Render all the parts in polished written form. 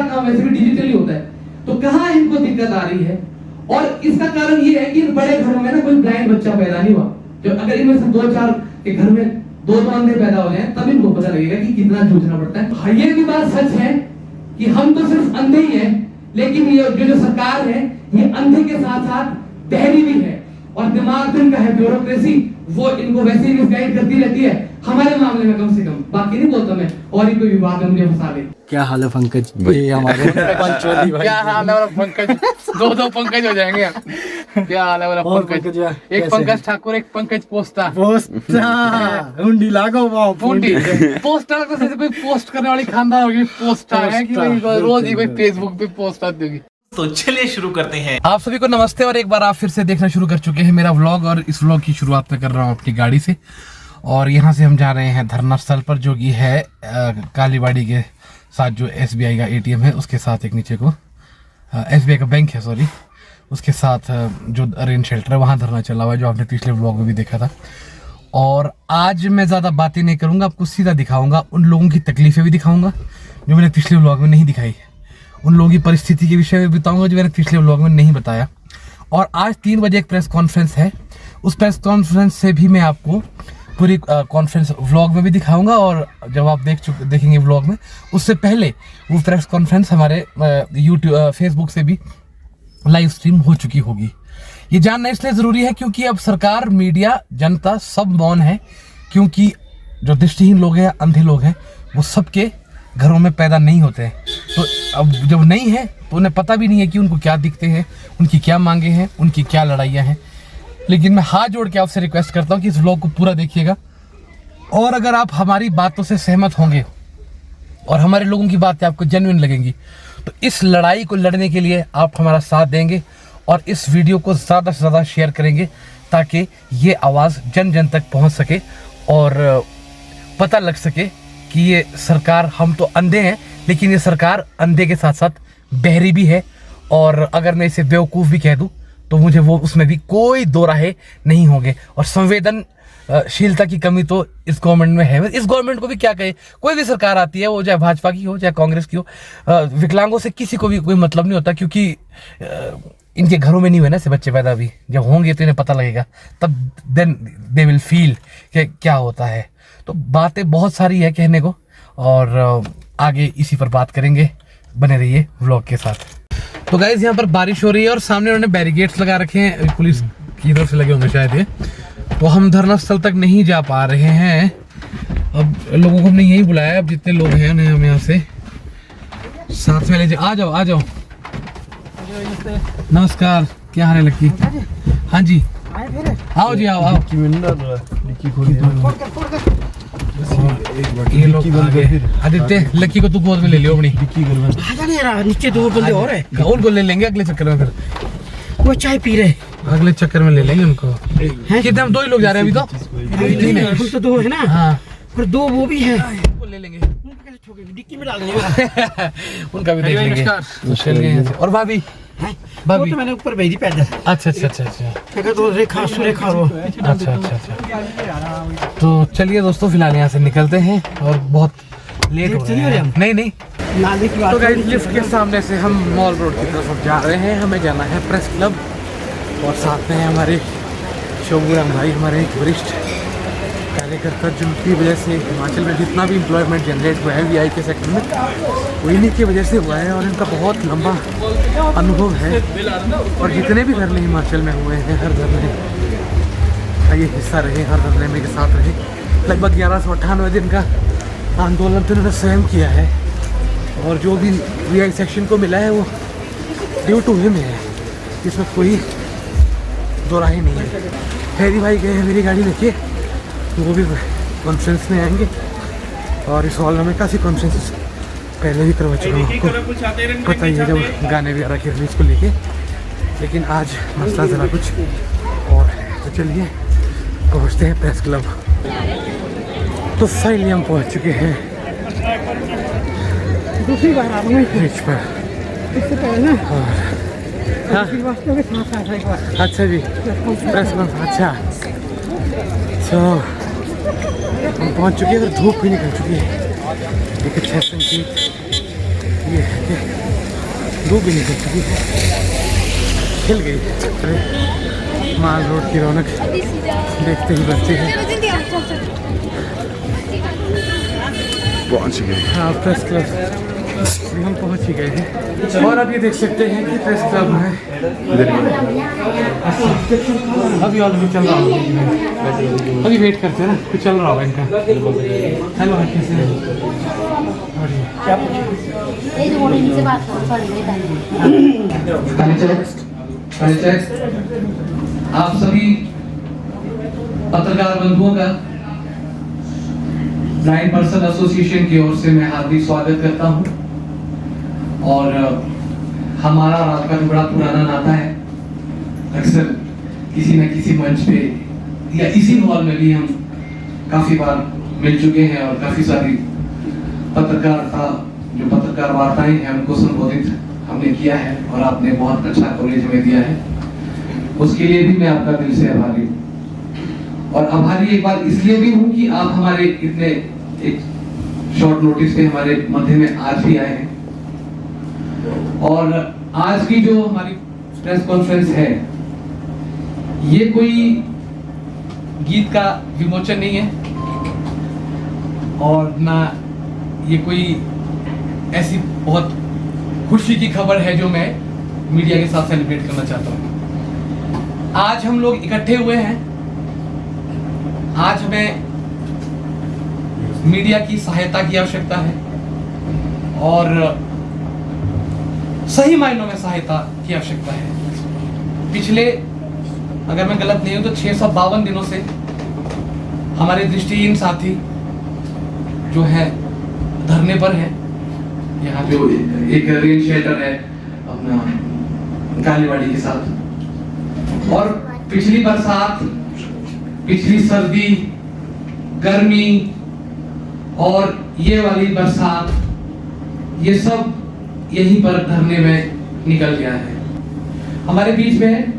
सारा काम वैसे भी डिजिटली होता है, तो कहाँ इनको दिक्कत आ रही है? और इसका कारण ये है कि बड़े घरों में ना कोई ब्लाइंड बच्चा पैदा नहीं हुआ। जो अगर इनमें से 2-4 के घर में 2 अंधे पैदा हो जाए तब इनको पता लगेगा कि कितना जूझना पड़ता है। ये भी बात सच है कि हम तो सिर्फ अंधे ही हैं, लेकिन ये जो सरकार है ये अंधे के साथ साथ बहरी भी है, और दिमाग जिनका है ब्यूरोक्रेसी, वो इनको वैसे ही मिसगाइड करती रहती है। हमारे मामले में कम से कम, बाकी नहीं बोलता मैं, और ही कोई विवाद में मुझे फंसा दे। क्या हाल है पंकज? ये हमारे पंचोली भाई। क्या हाल है पंकज? दो पंकज हो जाएंगे। क्या हाल है पंकज? एक पंकज ठाकुर, एक पंकज पोस्टा। हुंडी लागो वो हुंडी पोस्टा को से कोई पोस्ट करने वाली खानदान होगी, पोस्टा है कि रोज ही कोई फेसबुक पे पोस्ट आती होगी। तो चलिए शुरू करते हैं। आप सभी को नमस्ते, और एक बार आप फिर से देखना शुरू कर चुके हैं मेरा व्लॉग, और इस व्लॉग की शुरुआत मैं कर रहा हूँ अपनी गाड़ी से। और यहाँ से हम जा रहे हैं धरना स्थल पर, जो कि है कालीबाड़ी के साथ जो SBI का ATM है उसके साथ, एक नीचे को SBI का बैंक है सॉरी, उसके साथ जो रेन शेल्टर है वहाँ धरना चला हुआ है, जो आपने पिछले व्लॉग में भी देखा था। और आज मैं ज़्यादा बातें नहीं करूँगा, आपको सीधा दिखाऊँगा, उन लोगों की तकलीफ़ें भी दिखाऊँगा जो मैंने पिछले व्लॉग में नहीं दिखाई, उन लोगों की परिस्थिति के विषय में बताऊँगा जो मैंने पिछले व्लॉग में नहीं बताया। और आज 3 बजे एक प्रेस कॉन्फ्रेंस है, उस प्रेस कॉन्फ्रेंस से भी मैं आपको पूरी कॉन्फ्रेंस व्लॉग में भी दिखाऊंगा, और जब आप देखेंगे व्लॉग में, उससे पहले वो प्रेस कॉन्फ्रेंस हमारे यूट्यूब फेसबुक से भी लाइव स्ट्रीम हो चुकी होगी। ये जानना इसलिए ज़रूरी है क्योंकि अब सरकार, मीडिया, जनता सब मौन है, क्योंकि जो दृष्टिहीन लोग हैं, अंधे लोग हैं, वो सबके घरों में पैदा नहीं होते हैं। तो अब जब नहीं है तो उन्हें पता भी नहीं है कि उनको क्या दिखते हैं, उनकी क्या मांगे हैं, उनकी क्या लड़ाइयाँ हैं। लेकिन मैं हाथ जोड़ के आपसे रिक्वेस्ट करता हूँ कि इस व्लॉग को पूरा देखिएगा, और अगर आप हमारी बातों से सहमत होंगे और हमारे लोगों की बातें आपको जेन्युइन लगेंगी, तो इस लड़ाई को लड़ने के लिए आप हमारा साथ देंगे और इस वीडियो को ज़्यादा से ज़्यादा शेयर करेंगे, ताकि ये आवाज़ जन जन तक पहुँच सके और पता लग सके कि ये सरकार, हम तो अंधे हैं लेकिन ये सरकार अंधे के साथ साथ बहरी भी है। और अगर मैं इसे बेवकूफ़ भी कह दूँ तो मुझे वो उसमें भी कोई दो राहे नहीं होंगे। और संवेदनशीलता की कमी तो इस गवर्नमेंट में है। इस गवर्नमेंट को भी क्या कहे, कोई भी सरकार आती है, वो चाहे भाजपा की हो चाहे कांग्रेस की हो, विकलांगों से किसी को भी कोई मतलब नहीं होता, क्योंकि इनके घरों में नहीं हुए ना ऐसे बच्चे पैदा। भी जब होंगे तो इन्हें पता लगेगा, तब देन दे विल फील कि क्या होता है। तो बातें बहुत सारी है कहने को, और आगे इसी पर बात करेंगे, बने रहिए व्लॉग के साथ। तो गाइस यहाँ पर बारिश हो रही है और सामने उन्होंने बैरिकेड्स लगा रखे हैं, पुलिस की तरफ से लगे होंगे शायद ये, तो हम धरना स्थल तक नहीं जा पा रहे हैं। अब लोगों को हमने यही बुलाया, अब जितने लोग हैं उन्हें हम यहाँ से साथ में ले जाए। आ जाओ आ जाओ। नमस्कार, क्या हाल है लक्की? हाँ जी आओ जी, आओ आओ। ये लोग आदित्य, लक्की को तू गोद में ले लियो अपनी। नीचे 2 बंदे और है, उनको ले लेंगे अगले चक्कर में, फिर वो चाय पी रहे, अगले चक्कर में ले लेंगे उनको। कितने, हम 2 ही लोग जा रहे हैं अभी तो। हम तो 2 है ना। हाँ, और 2 वो भी है, उनको ले लेंगे, डिक्की में डाल देंगे। उनका भी देख लेंगे। तो और भाभी, भाभी तो मैंने ऊपर भेजी पैदल। अच्छा अच्छा अच्छा अच्छा, अगर तो रेखा सुरेखा वो। अच्छा अच्छा अच्छा। तो चलिए दोस्तों, फिलहाल यहाँ से निकलते हैं, और बहुत लेट हो रहे हैं। नहीं नहीं, तो गाइस लिफ्ट के सामने से हम मॉल रोड की तरफ जा रहे हैं। हमें जाना है प्रेस क्लब, और साथ में हमारे शोभूराम भाई, हमारे एक वरिष्ठ कार्यकर्ता, जिनकी वजह से हिमाचल में जितना भी एम्प्लॉयमेंट जनरेट हुआ है VI के सेक्टर में, वो इन्हीं की वजह से हुआ है, और इनका बहुत लंबा अनुभव है। और जितने भी धरने हिमाचल में हुए हैं, हर धरने का ये हिस्सा रहे, हर धरने में के साथ रहे। लगभग 1198 दिन का आंदोलन तो इन्होंने स्वयं किया है, और जो भी VI सेक्शन को मिला है वो ड्यू टू हिम है, इसमें कोई दो राय नहीं है। हैरी भाई गए हैं मेरी गाड़ी लेके, तो वो भी कॉन्फ्रेंस में आएंगे, और इस हॉल में काफ़ी कॉन्फ्रेंस पहले भी करवा चुका हूँ, आपको पता ही है, जब गाने वगैरह के रिलीज को लेके। लेकिन आज मसला ज़रा कुछ और है। तो चलिए पहुँचते हैं प्रेस क्लब। तो फाइनली हम पहुँच चुके हैं दूसरी बार आ रहा हूँ ब्रिज पर। इससे पहले ना। हाँ अच्छा जी, प्रेस क्लब, अच्छा। तो हम पहुँच चुके हैं, और धूप भी निकल चुकी है। एक अच्छा संकेत ये है कि धूप भी नहीं चल सकी, खिल गई माल रोड की रौनक देखते ही बच्चे हैं। पहुंच गए। हाँ, प्रेस क्लब हम पहुंच ही गए हैं और अब ये देख सकते हैं कि प्रेस क्लब में अभी ऑलरेडी चल रहा होगा, अभी वेट करते हैं ना, कुछ चल रहा होगा इनका। हेलो, कैसे हैं? आप सभी पत्रकार बंधुओं का ब्लाइंड पर्सन एसोसिएशन की ओर से मैं हार्दिक स्वागत करता हूं। और हमारा और आपका जो बड़ा पुराना नाता है, अक्सर किसी न किसी मंच पे या इसी हॉल में भी हम काफी बार मिल चुके हैं और काफी सारी पत्रकार वार्ताएं हैं उनको संबोधित हमने किया है और आपने बहुत अच्छा कवरेज हमें दिया है, उसके लिए भी मैं आपका दिल से आभारी हूँ। और आभारी एक बार इसलिए भी हूँ कि आप हमारे इतने एक शॉर्ट नोटिस पे हमारे मध्य में आज भी आए हैं। और आज की जो हमारी प्रेस कॉन्फ्रेंस है, ये कोई गीत का विमोचन नहीं है और ना ये कोई ऐसी बहुत खुशी की खबर है जो मैं मीडिया के साथ सेलिब्रेट करना चाहता हूँ। आज हम लोग इकट्ठे हुए हैं, आज हमें मीडिया की सहायता की आवश्यकता है और सही मायनों में सहायता की आवश्यकता है। पिछले, अगर मैं गलत नहीं हूं तो 652 दिनों से हमारे दृष्टिहीन साथी जो है धरने पर हैं। यहाँ जो एक रेन शेल्टर है अपना कालीबाड़ी के साथ, और पिछली बरसात, पिछली सर्दी, गर्मी और ये वाली बरसात, ये सब यहीं पर धरने में निकल गया है। हमारे बीच में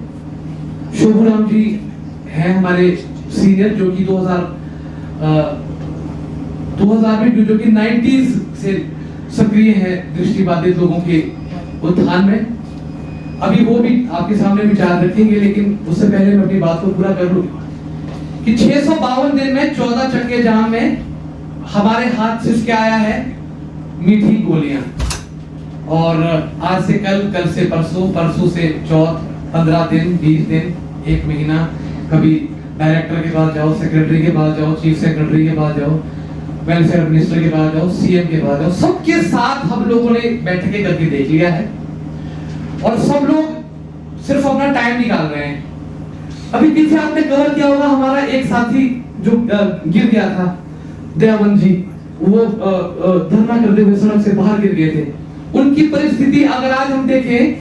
शोभूराम जी हैं, हमारे सीनियर, जो कि 2000 में जो कि 90s से सक्रिय है दृष्टिबाधित लोगों के उत्थान में। अभी वो भी आपके सामने विचार रखेंगे, लेकिन उससे पहले मैं अपनी बात को पूरा कर लूं कि 652 दिन में 14 चक्के जाम में हमारे हाथ से क्या आया है, मीठी गोलियां। और आज से कल, कल से परसों, परसों से चौथ, 15 दिन, 20 दिन, 1 महीना, कभी डायरेक्टर के पास जाओ, सेक्रेटरी के पास जाओ, चीफ सेक्रेटरी के पास जाओ, वेलफेयर मिनिस्टर के पास जाओ, सीएम के पास जाओ, सबके साथ हम लोगों ने बैठकें करके देख लिया है और सब लोग सिर्फ अपना टाइम निकाल रहे हैं। अभी पीछे आपने कवर किया होगा, हमारा एक साथी जो गिर गया था, दयावंत जी, वो धरना करते हुए सड़क से बाहर गिर गए थे। उनकी परिस्थिति अगर आज हम देखें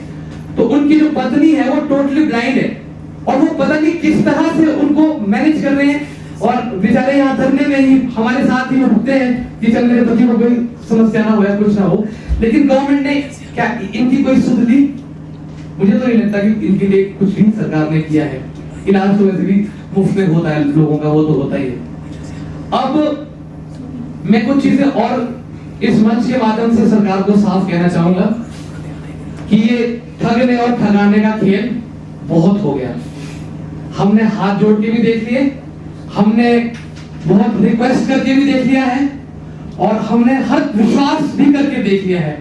तो उनकी जो पत्नी है वो टोटली ब्लाइंड है और वो पता नहीं किस तरह से उनको मैनेज कर रहे हैं और बेचारे यहाँ धरने में ही हमारे साथ ही रुकते हैं कि चल मेरे पति को कोई समस्या ना हो या कुछ ना हो। लेकिन गवर्नमेंट ने क्या इनकी कोई सुध ली? मुझे तो नहीं लगता कि इनके लिए कुछ भी सरकार ने किया है। इलाज तो वैसे भी मुफ्त में होता है लोगों का, वो तो होता ही है। अब मैं कुछ चीजें और इस मंच के माध्यम से सरकार को साफ कहना चाहूंगा कि ये ठगने और ठगाने का खेल बहुत हो गया। हमने हाथ जोड़ के भी देख लिए, हमने बहुत रिक्वेस्ट करके भी देख लिया है और हमने हर विश्वास भी करके देख लिया है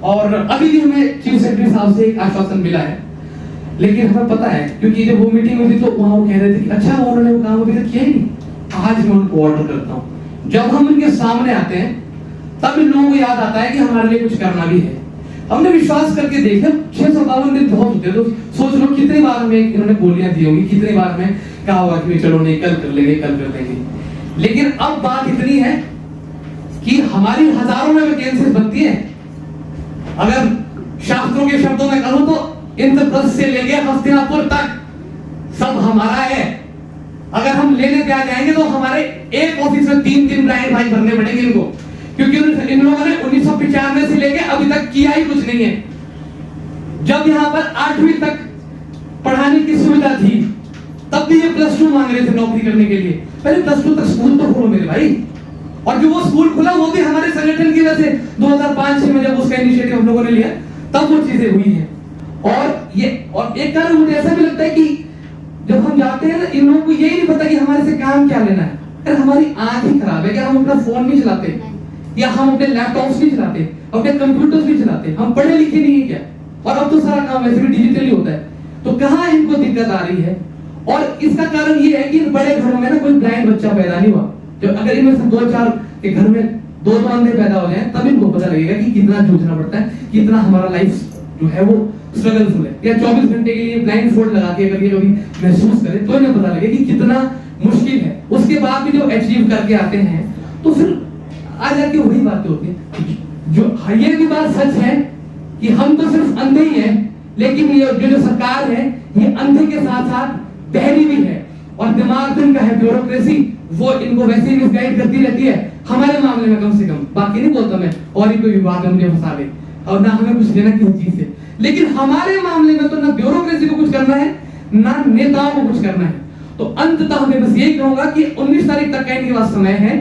और अभी भी हमें चीफ सेक्रेटरी साहब से एक आश्वासन मिला है। लेकिन हमें पता है, क्योंकि जब वो मीटिंग हुई थी तो वहां वो कह रहे थे कि अच्छा उन्होंने वो काम अभी तक किया ही नहीं। आज मैं उनको ऑर्डर करता हूँ, जब हम उनके सामने आते हैं तब इन लोगों को याद आता है कि हमारे लिए कुछ करना भी है। हमने विश्वास करके देखा, 652 दिन बहुत होते, तो सोच लो कितनी बार हमें इन्होंने गोलियां दी होंगी, कितनी बार हमें कहा होगा कि चलो नहीं कल कर लेंगे, कल कर लेंगे। लेकिन अब बात इतनी है कि हमारी हजारों में वैकेंसीज बनती है। अगर शास्त्रों के शब्दों में कहूं तो इंद्रप्रस्थ से लेके हस्तिनापुर तक सब हमारा है। अगर हम लेने पे आ जाएंगे तो हमारे एक ऑफिस में 3 ब्लाइंड भाई भरने पड़ेंगे इनको, क्योंकि इन लोगों ने 1995 से लेके अभी तक किया ही कुछ नहीं है। जब यहाँ पर 8वीं तक पढ़ाने की सुविधा थी तब भी ये +2 मांग रहे थे नौकरी करने के लिए। पहले +2 तक स्कूल तो खोलो मेरे भाई। और जो वो स्कूल खुला वो भी हमारे संगठन की वजह से 2005-6 में जब उसका इनिशिएटिव हम लोगों ने लिया तब वो चीजें हुई हैं। और एक कारण मुझे ऐसा भी लगता है कि जब हम जाते हैं ना, इन लोगों को यही नहीं पता कि हमारे से काम क्या लेना है। अगर हमारी आंख ही खराब है कि हम अपना फोन नहीं चलाते, या हम अपने लैपटॉप्स नहीं चलाते, अपने कंप्यूटर्स नहीं चलाते, हम पढ़े लिखे नहीं है क्या? और अब तो सारा काम वैसे भी डिजिटली होता है, तो कहाँ इनको दिक्कत आ रही है? और इसका कारण ये है कि इन बड़े घरों में ना कोई ब्लाइंड बच्चा पैदा नहीं हुआ। जो अगर इनमें से 2-4 के घर में 2 अंधे पैदा हो जाए, तब इनको पता लगेगा कि कितना जूझना पड़ता है, कितना हमारा लाइफ जो है वो स्ट्रगलफुल है। या 24 घंटे के लिए ब्लाइंड फोल्ड लगा के अगर ये कभी महसूस करें तो इन्हें पता लगे कि कितना मुश्किल है। उसके बाद भी जो अचीव करके आते हैं, तो फिर आ जाके वही बातें होती है। जो ये भी बात सच है कि हम तो सिर्फ अंधे ही हैं, लेकिन ये जो सरकार है, ये अंधे के साथ साथ बहरी भी है, और दिमाग जिनका है, ब्यूरोक्रेसी, वो इनको वैसे ही मिसगाइड करती रहती है। हमारे मामले में कम से कम, बाकी नहीं बोलता मैं, और ही कोई विवाद में मुझे फंसा दे, और ना हमें कुछ लेना किसी चीज से। लेकिन हमारे मामले में तो ना ब्यूरोक्रेसी को कुछ करना है, ना नेताओं को कुछ करना है। तो अंततः मैं बस यही कहूंगा कि 19 तारीख तक का इनके पास समय है,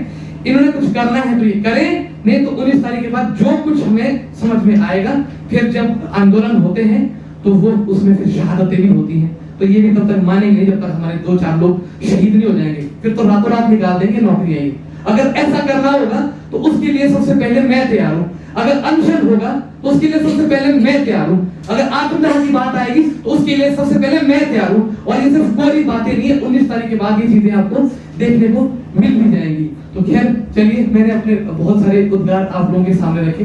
इन्होंने कुछ करना है तो ये करें, नहीं तो 19 तारीख के बाद जो कुछ हमें समझ में आएगा, फिर जब आंदोलन होते हैं तो वो उसमें फिर शहादतें भी होती हैं, तो ये भी तब तक मानेंगे नहीं जब तक हमारे 2-4 लोग शहीद नहीं हो जाएंगे। फिर तो रातों रात निकाल देंगे नौकरी आएगी। अगर ऐसा करना होगा तो उसके लिए सबसे पहले मैं तैयार हूँ। अगर अनशन होगा तो उसके लिए सबसे पहले मैं तैयार हूँ। अगर आत्मदाह की बात आएगी तो उसके लिए सबसे पहले मैं तैयार हूँ। और ये सिर्फ कोई बातें नहीं है, 19 तारीख के बाद ये चीजें आपको देखने को मिल भी जाएंगी। तो खैर चलिए, मैंने अपने बहुत सारे उद्गार आप लोगों के सामने रखे।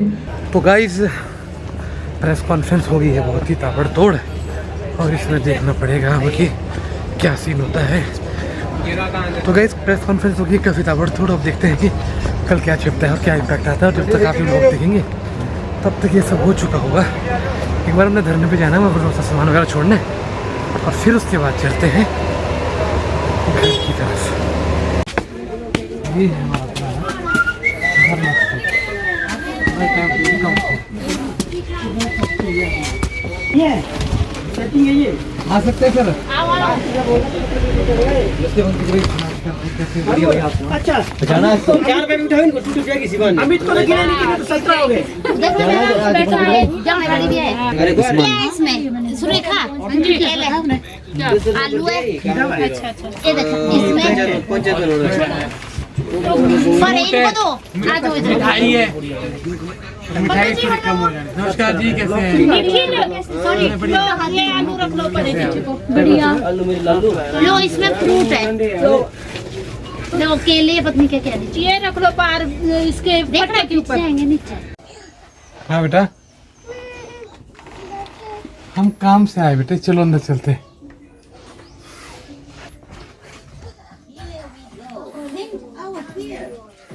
तो गाइस, प्रेस कॉन्फ्रेंस हो गई है बहुत ही ताबड़तोड़, और इसमें देखना पड़ेगा हमें कि क्या सीन होता है। तो गाइस, प्रेस कॉन्फ्रेंस हो गई काफ़ी ताबड़तोड़। अब देखते हैं कि कल क्या छिपता है और क्या इम्पैक्ट आता है। और जब तक काफ़ी लोग देखेंगे तब तक ये सब हो चुका होगा। एक बार हमने धरने पे जाना है, वहाँ पर सामान वगैरह छोड़ने, और फिर उसके बाद चलते हैं घर की तरफ। ये है हमारा आ सकते हैं सर। अच्छा, जाना है तो 4 रुपए में उठाओ इनको, टूट जाएगी सीमान। अमित को लगे नहीं तो 17 हो गए। बैठा है, जाने वाली भी है। क्या है इसमें? सुरेखा, आलू है। अच्छा, ये देखो इसमें पर इनको दो, आ जाओ इधर। मिठाई है, मिठाई थोड़ी कम हो जाए। नमस्कार जी, कैसे हैं? सॉरी, ये आलू रख लो पड़े को। बढ़िया। लो, इसमें फ्रूट है। लो केले, पत्नी के क्या दीजिए, ये रख लो पार इसके फटके के ऊपर आएंगे नीचे। हाँ बेटा, हम काम से आए बेटे, चलो अंदर चलते हैं।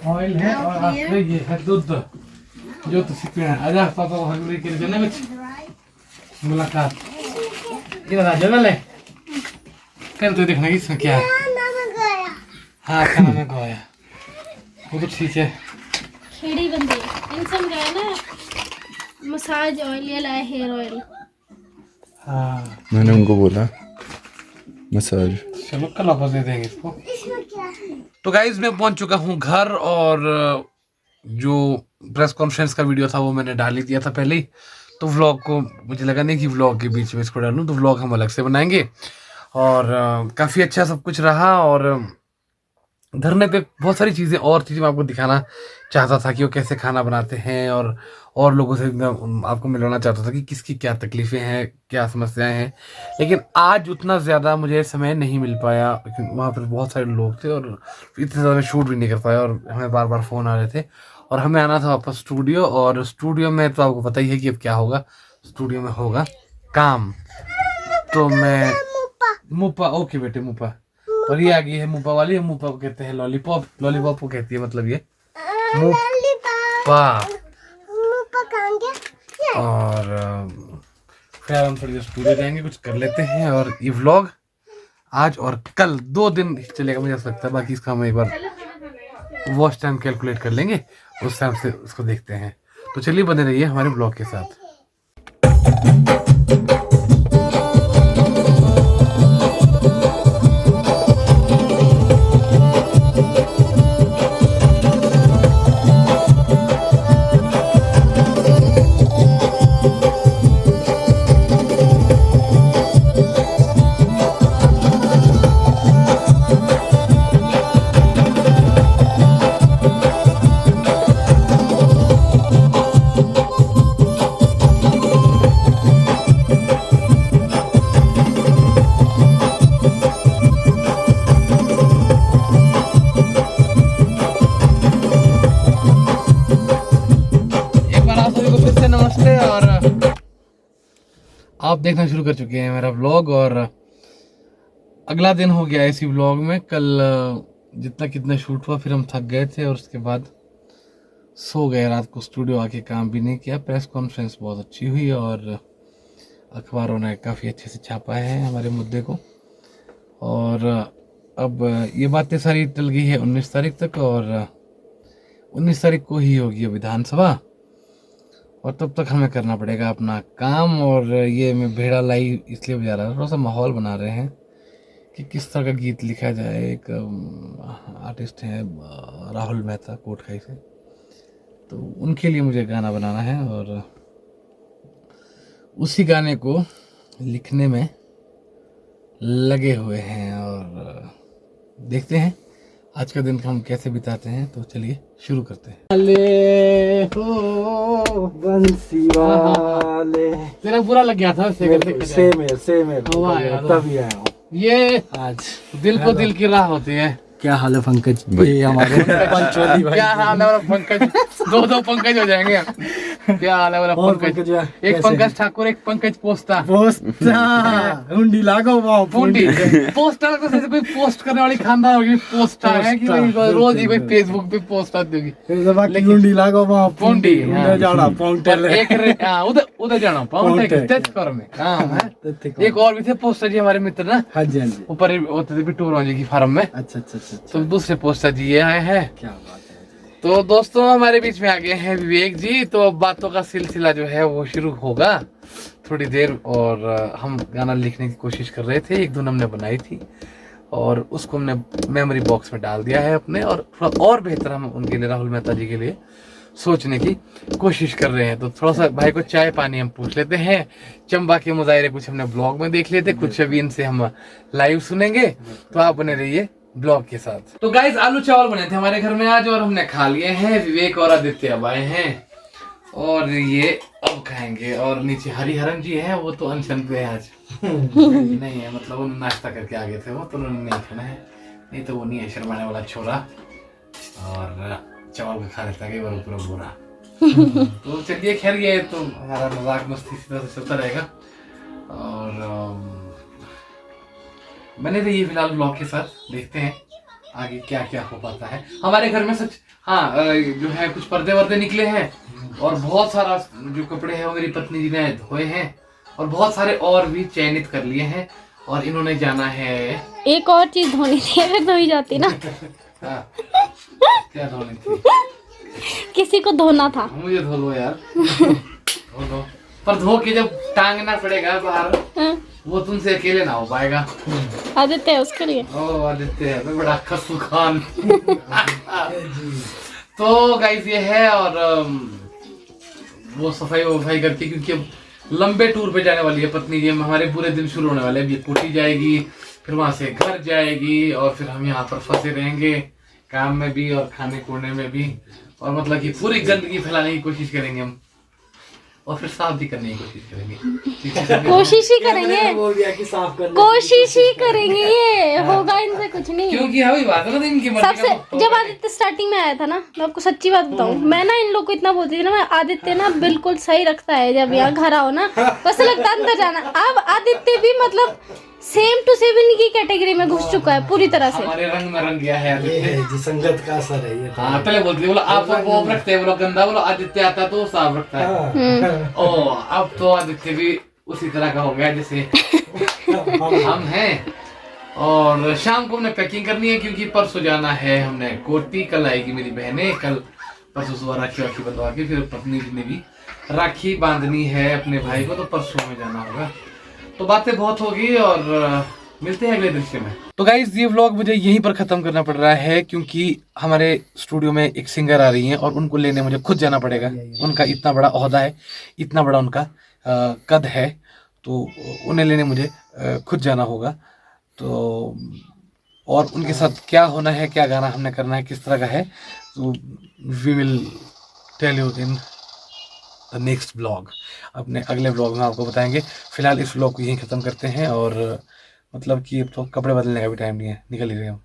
ऑयल है और आपके ये है दूध, जो तो सीखते हैं। आजा पापा को हंगरी के देना कुछ मुलाकात ये बता जो ना ले कर तो देखना इसमें क्या है। हाँ, खाना में गोया वो तो ठीक है। खेड़ी बंदी इन सब गया ना, मसाज ऑयल ये लाया, हेयर ऑयल। हाँ, मैंने उनको बोला मसाज। चलो कल वापस दे देंगे इसको। तो गाइज, मैं पहुंच चुका हूं घर, और जो प्रेस कॉन्फ्रेंस का वीडियो था वो मैंने डाल ही दिया था पहले ही। तो व्लॉग को मुझे लगा नहीं कि व्लॉग के बीच में इसको डालूं, तो व्लॉग हम अलग से बनाएंगे। और काफ़ी अच्छा सब कुछ रहा। और धरने पे बहुत सारी चीज़ें मैं आपको दिखाना चाहता था कि वो कैसे खाना बनाते हैं, और लोगों से आपको मिलवाना चाहता था कि किसकी क्या तकलीफ़ें हैं, क्या समस्याएं हैं। लेकिन आज उतना ज़्यादा मुझे समय नहीं मिल पाया, वहाँ पर बहुत सारे लोग थे और इतने ज़्यादा शूट भी नहीं कर पाया, और हमें बार बार फ़ोन आ रहे थे, और हमें आना था वापस स्टूडियो। और स्टूडियो में तो आपको पता ही है कि अब क्या होगा, स्टूडियो में होगा काम। तो मैं मुप्पा, ओके बेटे मुप्पा, और ये आ गई है मुप्पा वाली। मुप्पा को कहते हैं लॉलीपॉप, लॉलीपॉप को कहती है मतलब ये मुप्पा। और फिर हम थोड़ी देर स्टूडियो जाएंगे, कुछ कर लेते हैं। और ये व्लॉग आज और कल 2 दिन चलेगा मुझे ऐसा लगता है। बाकी इसका हम एक बार वॉच टाइम कैलकुलेट कर लेंगे, उस टाइम से उसको देखते हैं। तो चलिए बने रहिए हमारे ब्लॉग के साथ। नमस्ते। और आप देखना शुरू कर चुके हैं मेरा व्लॉग, और अगला दिन हो गया इसी व्लॉग में। कल जितना कितना शूट हुआ, फिर हम थक गए थे और उसके बाद सो गए रात को। स्टूडियो आके काम भी नहीं किया। प्रेस कॉन्फ्रेंस बहुत अच्छी हुई और अखबारों ने काफ़ी अच्छे से छापा है हमारे मुद्दे को। और अब ये बातें सारी टल गई है 19 तारीख तक, और 19 तारीख को ही होगी विधानसभा, और तब तक हमें करना पड़ेगा अपना काम। और ये मैं भेड़ा लाई इसलिए बजा रहा हूँ, थोड़ा सा माहौल बना रहे हैं कि किस तरह का गीत लिखा जाए। एक आर्टिस्ट हैं राहुल मेहता कोटखाई से, तो उनके लिए मुझे गाना बनाना है और उसी गाने को लिखने में लगे हुए हैं। और देखते हैं आज का दिन हम कैसे बिताते हैं। तो चलिए शुरू करते हैं। ले हो बंसी वाले। तेरा बुरा लग गया था सेम है हुआ यार। तभी आया हूँ ये आज। दिल को दिल की राह होती है। क्या हाल है पंकज? ये हमारे पंचवली भाई। क्या हाल है पंकज? दो पंकज हो जाएंगे। क्या हाल है और पंकज? एक पंकज ठाकुर, एक पंकज पोस्ता। हुंडी लागो वाओ पूंडी पोस्टर तो जैसे कोई पोस्ट करने वाली खानदान होगी। पोस्टर है कि भाई रोज ही कोई फेसबुक पे पोस्ट आती होगी। बाकी हुंडी लागो वाओ पूंडी उधर जाना पाउंटेल एक उधर जाना पाउंटेल कर में काम है। एक और भी थे पोस्टर जी हमारे मित्र ना। हाँ जी हाँ जी। ऊपर होते थे बिट्टू जी की फार्म में। अच्छा अच्छा अच्छा। तो दूसरे पोस्टर जी ये आए हैं। क्या बात है। तो दोस्तों हमारे बीच में आ गए हैं विवेक जी। तो अब बातों का सिलसिला जो है वो शुरू होगा थोड़ी देर। और हम गाना लिखने की कोशिश कर रहे थे, एक धुन हमने बनाई थी और उसको हमने मेमोरी बॉक्स में डाल दिया है अपने। और थोड़ा और बेहतर हम उनके लिए, राहुल मेहता जी के लिए सोचने की कोशिश कर रहे हैं। तो थोड़ा सा भाई को चाय पानी हम पूछ लेते हैं। चंबा के मुजाहिरे कुछ हमने ब्लॉग में देख लेते, कुछ अभी इनसे हम लाइव सुनेंगे। तो आप बने रहिए ब्लॉग के साथ। तो गाइस आलू चावल बने थे हमारे घर में आज और हमने खा लिए हैं। विवेक और आदित्य अब आए हैं और ये अब खाएंगे। और नीचे हरिहरन जी हैं, वो तो अनशन पे है आज। नहीं है, मतलब उन्होंने नाश्ता करके आ गए थे वो, तो उन्होंने नहीं खाना है। नहीं तो वो नहीं है शर्माने वाला छोरा, और चावल का खा लेता है कई बार ऊपर बुरा। तो चलिए खैर, ये तो हमारा मजाक मस्ती इसी तरह से चलता रहेगा। और बने रहिए फिलहाल ब्लॉग के साथ, देखते हैं आगे क्या क्या हो पाता है हमारे घर में। सच हाँ, जो है कुछ पर्दे वर्दे निकले हैं और बहुत सारा जो कपड़े हैं वो मेरी पत्नी जी ने धोए हैं और बहुत सारे और भी चयनित कर लिए हैं। और इन्होंने जाना है, एक और चीज धोनी थी, अगर धोई जाती ना। हाँ, क्या धोनी थी? किसी को धोना था। मुझे धो लो यार। धो लो, पर धो के जब टांगना पड़ेगा बाहर, हाँ। वो तुमसे अकेले ना हो पाएगा। आदित्य है उसके लिए। ओ आदित्य है, मैं बड़ा खस्सू खान। तो गाइस ये है, और वो सफाई वफाई करके, क्योंकि अब लंबे टूर पे जाने वाली है पत्नी जी। हमारे पूरे दिन शुरू होने वाले हैं। ये कोठी जाएगी, फिर वहां से घर जाएगी, और फिर हम यहाँ पर फंसे रहेंगे काम में भी और खाने कूड़ने में भी। और मतलब कि पूरी गंदगी फैलाने की कोशिश करेंगे हम, और फिर साफ भी करने की कोशिश करेंगे। कोशिश ही करेंगे, बोल दिया कि साफ करने कोशिश ही करेंगे। ये होगा इनसे कुछ नहीं। क्योंकि हाँ वही बात है ना, इनकी मर्जी सबसे का। जब आदित्य स्टार्टिंग में आया था ना, मैं आपको सच्ची बात बताऊं, मैं ना इन लोग को इतना बोलती थी ना, मैं आदित्य ना बिल्कुल सही रखता है जब यहाँ घर आओ ना, बस लगता है अंदर जाना। अब आदित्य भी मतलब सेम टू सेम इनकी कैटेगरी में घुस चुका है पूरी तरह से। हमारे रंग में रंग गया है ये आदित्य। है जी संगत का असर है ये। हाँ पहले बोलती बोलो आप वो रखते हैं, बोलो गंदा, बोलो आदित्य आता है तो वो साफ रखता है। ओ अब तो आदित्य भी उसी तरह का हो गया जैसे हम हैं। और शाम को हमने पैकिंग करनी है, क्योंकि परसों जाना है हमने कोटी। कल आएगी मेरी बहनें, कल परसों सुबह राखी वाखी बंधवा के, फिर पत्नी जी ने भी राखी बांधनी है अपने भाई को, तो परसों में जाना होगा। तो बातें बहुत होगी और मिलते हैं अगले दृश्य में। तो गाइस ये व्लॉग मुझे यहीं पर खत्म करना पड़ रहा है, क्योंकि हमारे स्टूडियो में एक सिंगर आ रही हैं और उनको लेने मुझे खुद जाना पड़ेगा। उनका इतना बड़ा ओहदा है, इतना बड़ा उनका कद है, तो उन्हें लेने मुझे खुद जाना होगा। तो और उनके साथ क्या होना है, क्या गाना हमने करना है, किस तरह का है, तो we will tell you in the next blog. अपने अगले ब्लॉग में आपको बताएंगे। फिलहाल इस ब्लॉग को यहीं ख़त्म करते हैं। और मतलब कि अब तो कपड़े बदलने का भी टाइम नहीं है, निकल ही रहे हम।